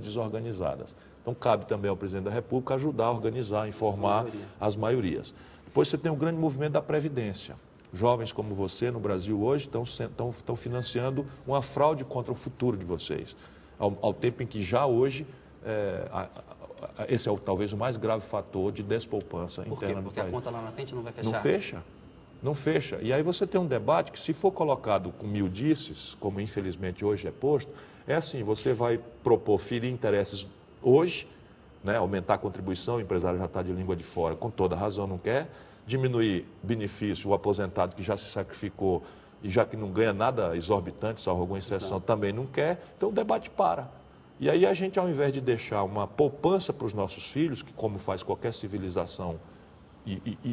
desorganizadas. Então, cabe também ao presidente da República ajudar a organizar, informar as maiorias. Depois você tem o grande movimento da Previdência. Jovens como você, no Brasil hoje, estão financiando uma fraude contra o futuro de vocês. Ao tempo em que já hoje, esse é talvez o mais grave fator de despoupança interna do país. Porque a conta lá na frente não vai fechar? Não fecha. Não fecha. E aí você tem um debate que, se for colocado com miudices, como infelizmente hoje é posto, é assim, você vai propor ferir interesses hoje, né, aumentar a contribuição, o empresário já está de língua de fora, com toda razão não quer, diminuir benefício, o aposentado que já se sacrificou e já que não ganha nada exorbitante, salvo alguma exceção, também não quer, então o debate para. E aí a gente, ao invés de deixar uma poupança para os nossos filhos, que como faz qualquer civilização,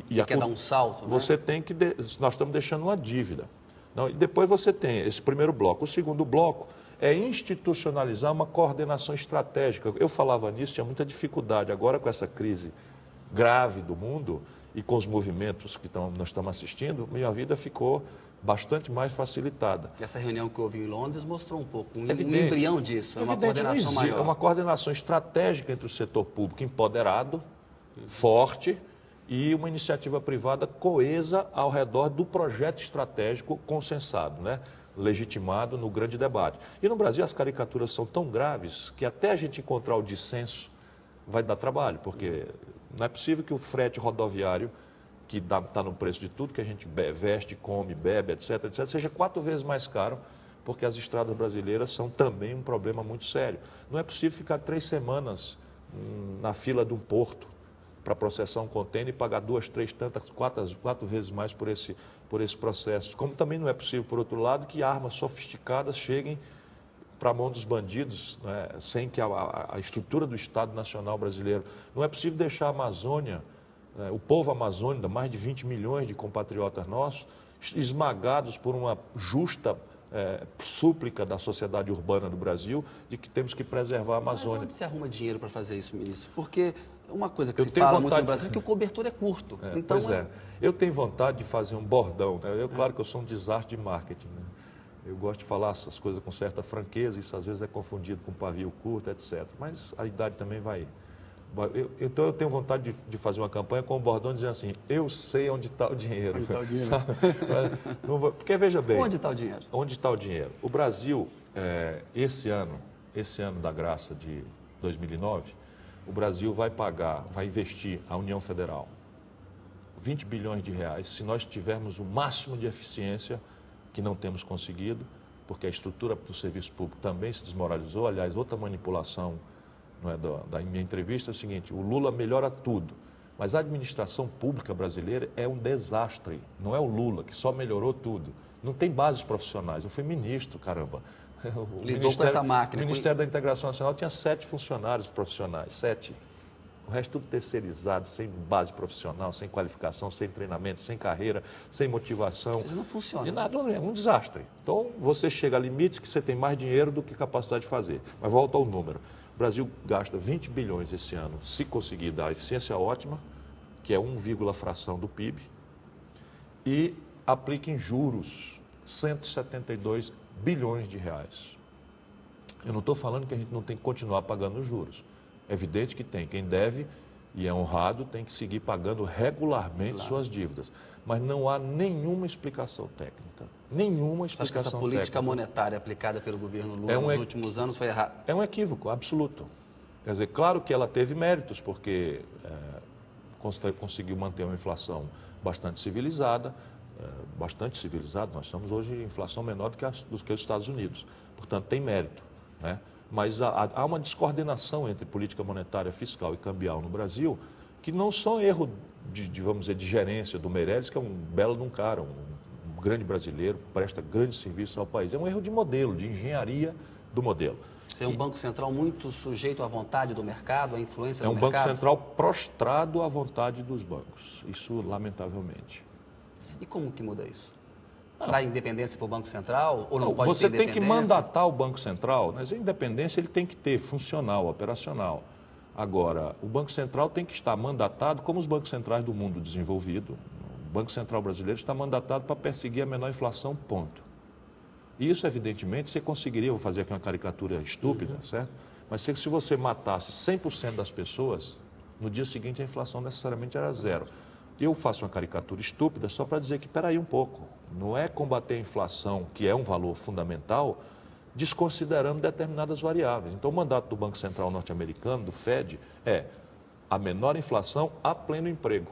você quer dar um salto, né? Você tem que... Nós estamos deixando uma dívida. Não, e depois você tem esse primeiro bloco. O segundo bloco é institucionalizar uma coordenação estratégica. Eu falava nisso, tinha muita dificuldade. Agora, com essa crise grave do mundo e com os movimentos que nós estamos assistindo, minha vida ficou bastante mais facilitada. Essa reunião que houve em Londres mostrou um pouco, um embrião disso, uma coordenação maior. É uma coordenação estratégica entre o setor público empoderado, forte, e uma iniciativa privada coesa ao redor do projeto estratégico consensado, né? Legitimado no grande debate. E no Brasil as caricaturas são tão graves que até a gente encontrar o dissenso vai dar trabalho, porque não é possível que o frete rodoviário, que está no preço de tudo que a gente veste, come, bebe, etc., seja 4 vezes mais caro, porque as estradas brasileiras são também um problema muito sério. Não é possível ficar 3 semanas na fila de um porto para processar um contêiner e pagar 2, 3, 4 vezes mais por esse processo. Como também não é possível, por outro lado, que armas sofisticadas cheguem para a mão dos bandidos, né, sem que a estrutura do Estado Nacional brasileiro... Não é possível deixar a Amazônia, o povo amazônico, mais de 20 milhões de compatriotas nossos, esmagados por uma justa súplica da sociedade urbana do Brasil de que temos que preservar a Amazônia. Mas onde se arruma dinheiro para fazer isso, ministro? Porque uma coisa que se fala muito no Brasil é que o cobertor é curto. Então, eu tenho vontade de fazer um bordão. Né? Claro que eu sou um desastre de marketing. Né? Eu gosto de falar essas coisas com certa franqueza, isso às vezes é confundido com pavio curto, etc. Mas a idade também vai. Então eu tenho vontade de fazer uma campanha com o bordão dizendo assim, eu sei onde está o dinheiro. Onde está o dinheiro? Porque veja bem... Onde está o dinheiro? Onde está o dinheiro? O Brasil, esse ano da graça de 2009, o Brasil vai investir, a União Federal, 20 bilhões de reais, se nós tivermos o máximo de eficiência, que não temos conseguido, porque a estrutura do serviço público também se desmoralizou. Aliás, outra manipulação, não é, da minha entrevista é o seguinte, o Lula melhora tudo, mas a administração pública brasileira é um desastre, não é o Lula que só melhorou tudo. Não tem bases profissionais, eu fui ministro, caramba. Lidou com essa máquina. O Ministério da Integração Nacional tinha 7 funcionários profissionais, 7. O resto tudo terceirizado, sem base profissional, sem qualificação, sem treinamento, sem carreira, sem motivação. Isso não funciona. E nada, é um desastre. Então, você chega a limites que você tem mais dinheiro do que capacidade de fazer. Mas volta ao número. O Brasil gasta 20 bilhões esse ano, se conseguir dar eficiência ótima, que é 1, fração do PIB, e aplica em juros 172 bilhões de reais. Eu não estou falando que a gente não tem que continuar pagando os juros. É evidente que tem. Quem deve e é honrado tem que seguir pagando regularmente suas dívidas. Mas não há nenhuma explicação técnica. Nenhuma explicação técnica. Acho que essa política monetária aplicada pelo governo Lula nos últimos anos foi errada. É um equívoco absoluto. Quer dizer, claro que ela teve méritos, porque conseguiu manter uma inflação bastante civilizada. Nós estamos hoje em inflação menor do que os Estados Unidos. Portanto, tem mérito, né? Mas há uma descoordenação entre política monetária, fiscal e cambial no Brasil, que não são erro vamos dizer, de gerência do Meirelles, que é um belo de um cara, um grande brasileiro, presta grande serviço ao país. É um erro de modelo, de engenharia do modelo. Você é um Banco Central muito sujeito à vontade do mercado, à influência do mercado? É um Banco Central prostrado à vontade dos bancos, isso lamentavelmente. E como que muda isso? Dá independência para o Banco Central ou não pode ter independência? Você tem que mandatar o Banco Central, mas a independência ele tem que ter funcional, operacional. Agora, o Banco Central tem que estar mandatado como os bancos centrais do mundo desenvolvido. O Banco Central brasileiro está mandatado para perseguir a menor inflação, ponto. E isso, evidentemente, você conseguiria, vou fazer aqui uma caricatura estúpida, certo? Mas se você matasse 100% das pessoas, no dia seguinte a inflação necessariamente era zero. Eu faço uma caricatura estúpida só para dizer que, peraí um pouco, não é combater a inflação, que é um valor fundamental, desconsiderando determinadas variáveis. Então, o mandato do Banco Central norte-americano, do Fed, é a menor inflação a pleno emprego.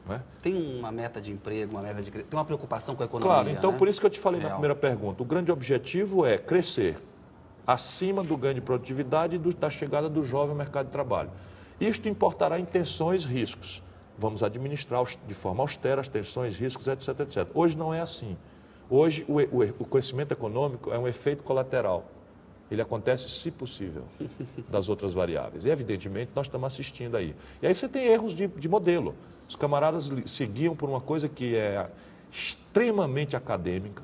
Né? Tem uma meta de emprego, tem uma preocupação com a economia. Claro, então né? por isso que eu te falei na primeira pergunta, o grande objetivo é crescer acima do ganho de produtividade e da chegada do jovem ao mercado de trabalho. Isto importará em tensões e riscos. Vamos administrar de forma austera as tensões, riscos, etc, etc. Hoje não é assim. Hoje o crescimento econômico é um efeito colateral. Ele acontece, se possível, das outras variáveis. E, evidentemente, nós estamos assistindo aí. E aí você tem erros de modelo. Os camaradas seguiam por uma coisa que é extremamente acadêmica,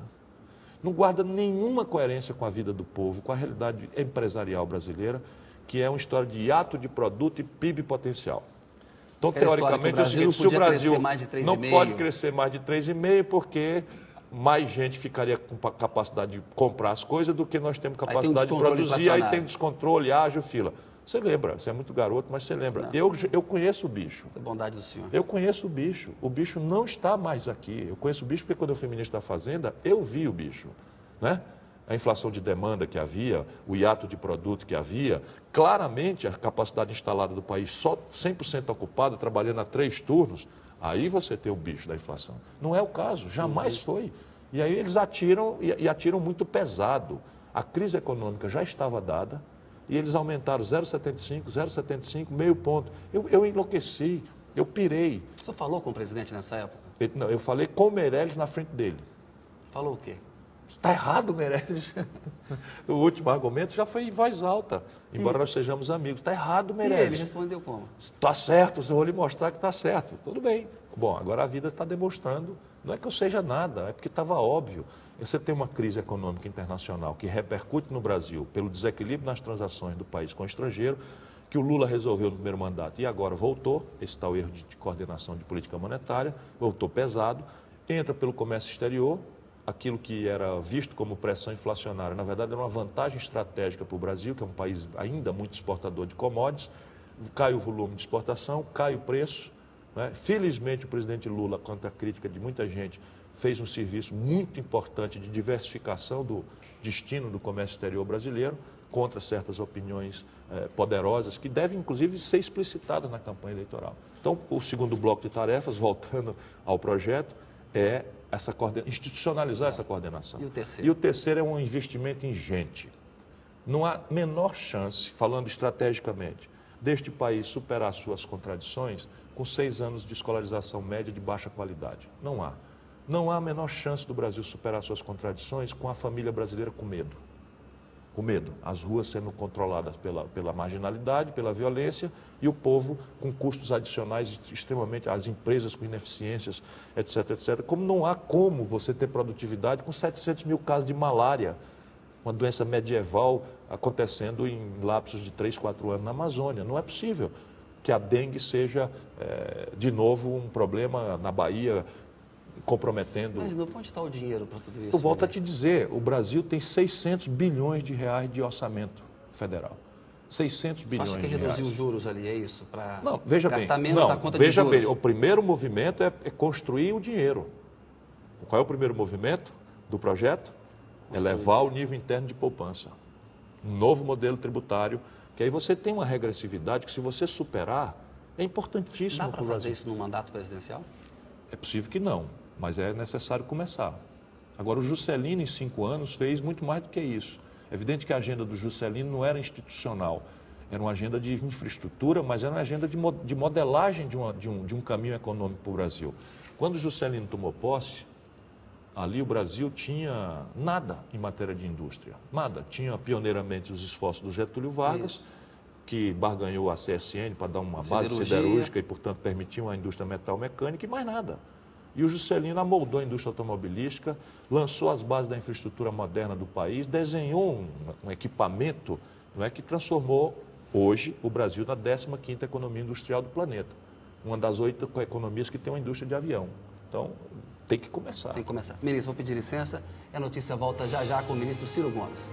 não guarda nenhuma coerência com a vida do povo, com a realidade empresarial brasileira, que é uma história de hiato de produto e PIB potencial. Então, teoricamente, é o seguinte, se o Brasil não pode crescer mais de 3,5 porque mais gente ficaria com capacidade de comprar as coisas do que nós temos capacidade de produzir, aí tem descontrole, ágil, fila. Você lembra, você é muito garoto, mas você lembra. Eu conheço o bicho. A bondade do senhor. Eu conheço o bicho não está mais aqui. Eu conheço o bicho porque quando eu fui ministro da Fazenda, eu vi o bicho, né? A inflação de demanda que havia, o hiato de produto que havia, claramente a capacidade instalada do país só 100% ocupada, trabalhando a 3 turnos, aí você tem o bicho da inflação. Não é o caso, jamais foi. E aí eles atiram e atiram muito pesado. A crise econômica já estava dada e eles aumentaram 0,75, meio ponto. Eu enlouqueci, eu pirei. O senhor falou com o presidente nessa época? Não, eu falei com o Meirelles na frente dele. Falou o quê? Está errado, Meirelles. O último argumento já foi em voz alta, embora nós sejamos amigos. Está errado, Meirelles. E ele respondeu como? Está certo, eu vou lhe mostrar que está certo. Tudo bem. Bom, agora a vida está demonstrando, não é que eu seja nada, é porque estava óbvio. Você tem uma crise econômica internacional que repercute no Brasil pelo desequilíbrio nas transações do país com o estrangeiro, que o Lula resolveu no primeiro mandato e agora voltou, esse tal erro de coordenação de política monetária, voltou pesado, entra pelo comércio exterior, aquilo que era visto como pressão inflacionária, na verdade era uma vantagem estratégica para o Brasil, que é um país ainda muito exportador de commodities, cai o volume de exportação, cai o preço, né? Felizmente o presidente Lula, contra a crítica de muita gente, fez um serviço muito importante de diversificação do destino do comércio exterior brasileiro, contra certas opiniões poderosas, que devem inclusive ser explicitadas na campanha eleitoral. Então, o segundo bloco de tarefas, voltando ao projeto, é institucionalizar essa coordenação. E o terceiro? E o terceiro é um investimento em gente. Não há menor chance, falando estrategicamente, deste país superar suas contradições com 6 anos de escolarização média de baixa qualidade. Não há. Não há a menor chance do Brasil superar suas contradições com a família brasileira com medo. Com medo. As ruas sendo controladas pela marginalidade, pela violência e o povo com custos adicionais extremamente, as empresas com ineficiências, etc, etc. Como não há como você ter produtividade com 700 mil casos de malária, uma doença medieval acontecendo em lapsos de 3, 4 anos na Amazônia. Não é possível que a dengue seja, de novo, um problema na Bahia, comprometendo... Mas, onde está o dinheiro para tudo isso? Eu volto a te dizer, o Brasil tem 600 bilhões de reais de orçamento federal. 600 bilhões de reais. Você acha que reduzir os juros ali, é isso? Para gastar menos na conta de juros? Veja bem, o primeiro movimento é construir o dinheiro. Qual é o primeiro movimento do projeto? Elevar o nível interno de poupança. Um novo modelo tributário, que aí você tem uma regressividade que, se você superar, é importantíssimo. Dá para fazer isso no mandato presidencial? É possível que não, mas é necessário começar. Agora, o Juscelino, em 5 anos, fez muito mais do que isso. É evidente que a agenda do Juscelino não era institucional, era uma agenda de infraestrutura, mas era uma agenda de modelagem de um caminho econômico para o Brasil. Quando o Juscelino tomou posse, ali o Brasil tinha nada em matéria de indústria, nada. Tinha pioneiramente os esforços do Getúlio Vargas, que barganhou a CSN para dar uma base siderúrgica e, portanto, permitiu a indústria metal-mecânica e mais nada. E o Juscelino amoldou a indústria automobilística, lançou as bases da infraestrutura moderna do país, desenhou um equipamento, não é, que transformou hoje o Brasil na 15ª economia industrial do planeta. Uma das 8 economias que tem uma indústria de avião. Então, tem que começar. Tem que começar. Ministro, vou pedir licença. A notícia volta já já com o ministro Ciro Gomes.